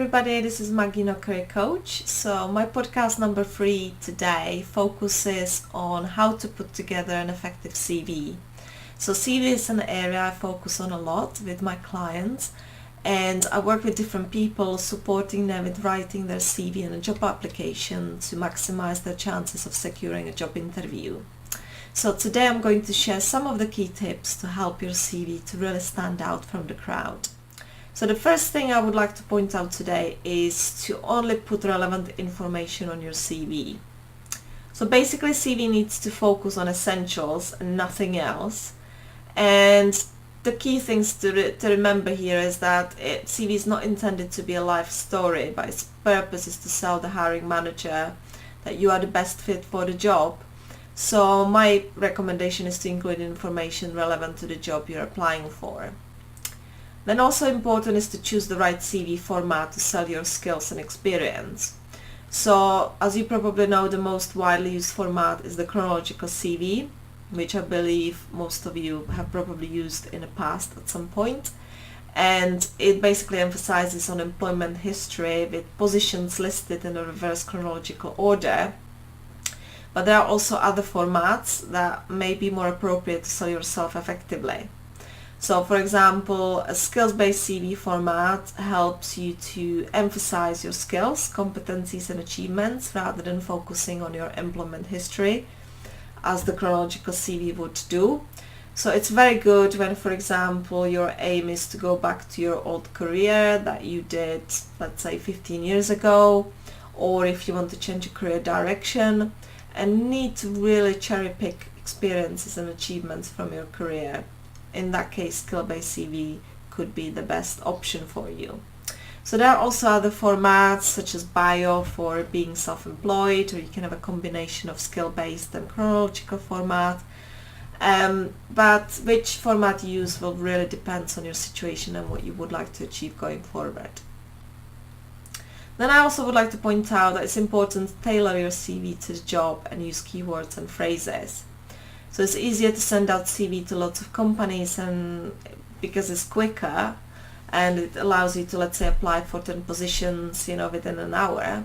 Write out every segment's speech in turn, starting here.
everybody, this is Maggie, Nock Career Coach. So my podcast number 3 today focuses on how to put together an effective CV. So CV is an area I focus on a lot with my clients, and I work with different people supporting them with writing their CV and a job application to maximize their chances of securing a job interview. So today I'm going to share some of the key tips to help your CV to really stand out from the crowd. So the first thing I would like to point out today is to only put relevant information on your CV. So basically CV needs to focus on essentials and nothing else. And the key things to remember here is that CV is not intended to be a life story, but its purpose is to sell the hiring manager that you are the best fit for the job. So my recommendation is to include information relevant to the job you're applying for. Then also important is to choose the right CV format to sell your skills and experience. So as you probably know, the most widely used format is the chronological CV, which I believe most of you have probably used in the past at some point. And it basically emphasizes on employment history with positions listed in a reverse chronological order. But there are also other formats that may be more appropriate to sell yourself effectively. So for example, a skills-based CV format helps you to emphasize your skills, competencies and achievements rather than focusing on your employment history as the chronological CV would do. So it's very good when, for example, your aim is to go back to your old career that you did, let's say 15 years ago, or if you want to change your career direction and need to really cherry pick experiences and achievements from your career. In that case, skill-based CV could be the best option for you. So there are also other formats such as bio for being self-employed, or you can have a combination of skill-based and chronological format. But which format you use will really depend on your situation and what you would like to achieve going forward. Then I also would like to point out that it's important to tailor your CV to the job and use keywords and phrases. So it's easier to send out CV to lots of companies and because it's quicker and it allows you to, let's say, apply for 10 positions, within an hour,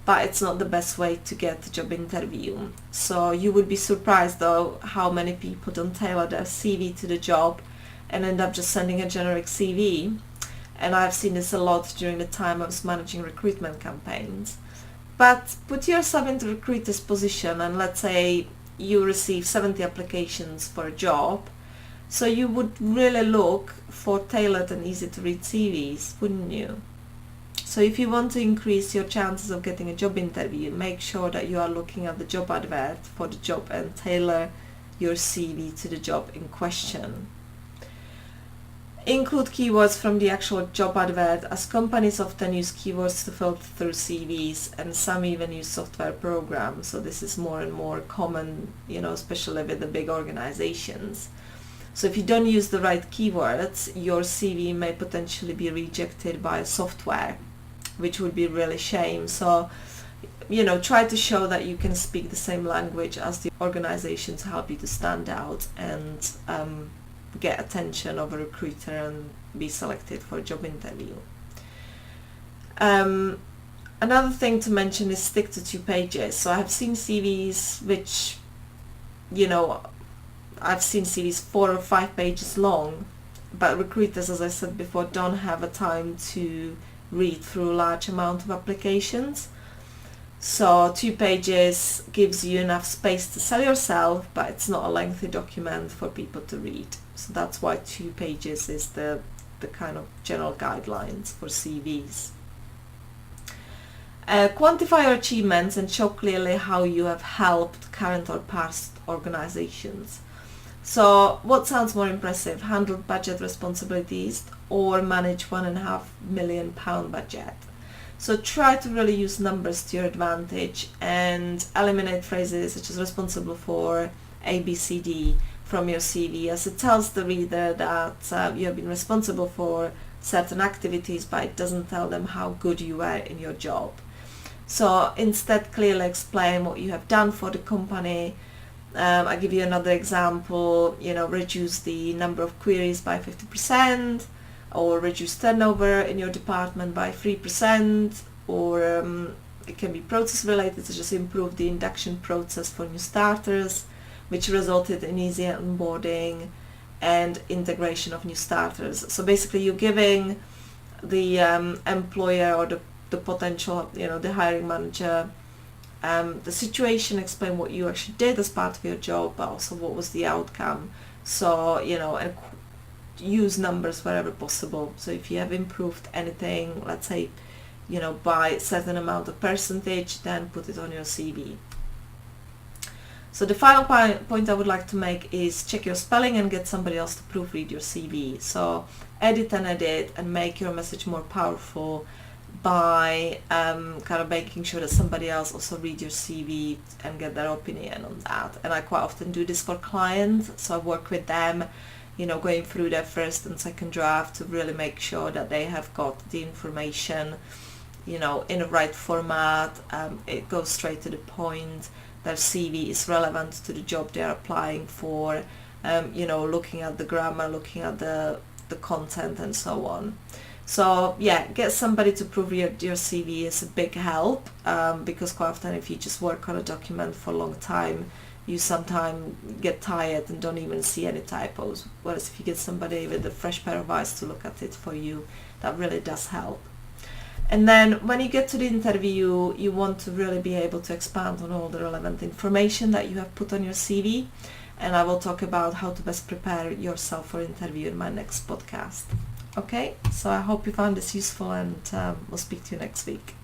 but it's not the best way to get a job interview. So you would be surprised though how many people don't tailor their CV to the job and end up just sending a generic CV. And I've seen this a lot during the time I was managing recruitment campaigns. But put yourself into recruiter's position and let's say you receive 70 applications for a job, so you would really look for tailored and easy to read CVs, wouldn't you? So if you want to increase your chances of getting a job interview, make sure that you are looking at the job advert for the job and tailor your CV to the job in question. Include keywords from the actual job advert, as companies often use keywords to filter through CVs and some even use software programs. So this is more and more common, especially with the big organizations. So if you don't use the right keywords, your CV may potentially be rejected by software, which would be really shame. So, try to show that you can speak the same language as the organization to help you to stand out and get attention of a recruiter and be selected for a job interview. Another thing to mention is stick to 2 pages. So I've seen CVs which, I've seen CVs 4 or 5 pages long, but recruiters, as I said before, don't have a time to read through a large amount of applications. So 2 pages gives you enough space to sell yourself, but it's not a lengthy document for people to read. So that's why 2 pages is the kind of general guidelines for CVs. Quantify your achievements and show clearly how you have helped current or past organizations. So what sounds more impressive, handle budget responsibilities or manage £1.5 million budget? So try to really use numbers to your advantage and eliminate phrases such as responsible for ABCD from your CV, as it tells the reader that you have been responsible for certain activities, but it doesn't tell them how good you were in your job. So instead clearly explain what you have done for the company. I'll give you another example, reduce the number of queries by 50%, or reduce turnover in your department by 3%, or it can be process related, to just improve the induction process for new starters, which resulted in easier onboarding and integration of new starters. So basically you're giving the employer or the potential, the hiring manager, the situation, explain what you actually did as part of your job, but also what was the outcome. So, and use numbers wherever possible. So if you have improved anything, let's say, by a certain amount of percentage, then put it on your CV. So the final point I would like to make is check your spelling and get somebody else to proofread your CV. So edit and make your message more powerful by kind of making sure that somebody else also read your CV and get their opinion on that. And I quite often do this for clients, so I work with them, going through their first and second draft to really make sure that they have got the information, in the right format. It goes straight to the point. Their CV is relevant to the job they're applying for, looking at the grammar, looking at the content and so on. So yeah, get somebody to proofread your CV is a big help, because quite often if you just work on a document for a long time, you sometimes get tired and don't even see any typos. Whereas if you get somebody with a fresh pair of eyes to look at it for you, that really does help. And then when you get to the interview, you want to really be able to expand on all the relevant information that you have put on your CV. And I will talk about how to best prepare yourself for interview in my next podcast. Okay, so I hope you found this useful, and we'll speak to you next week.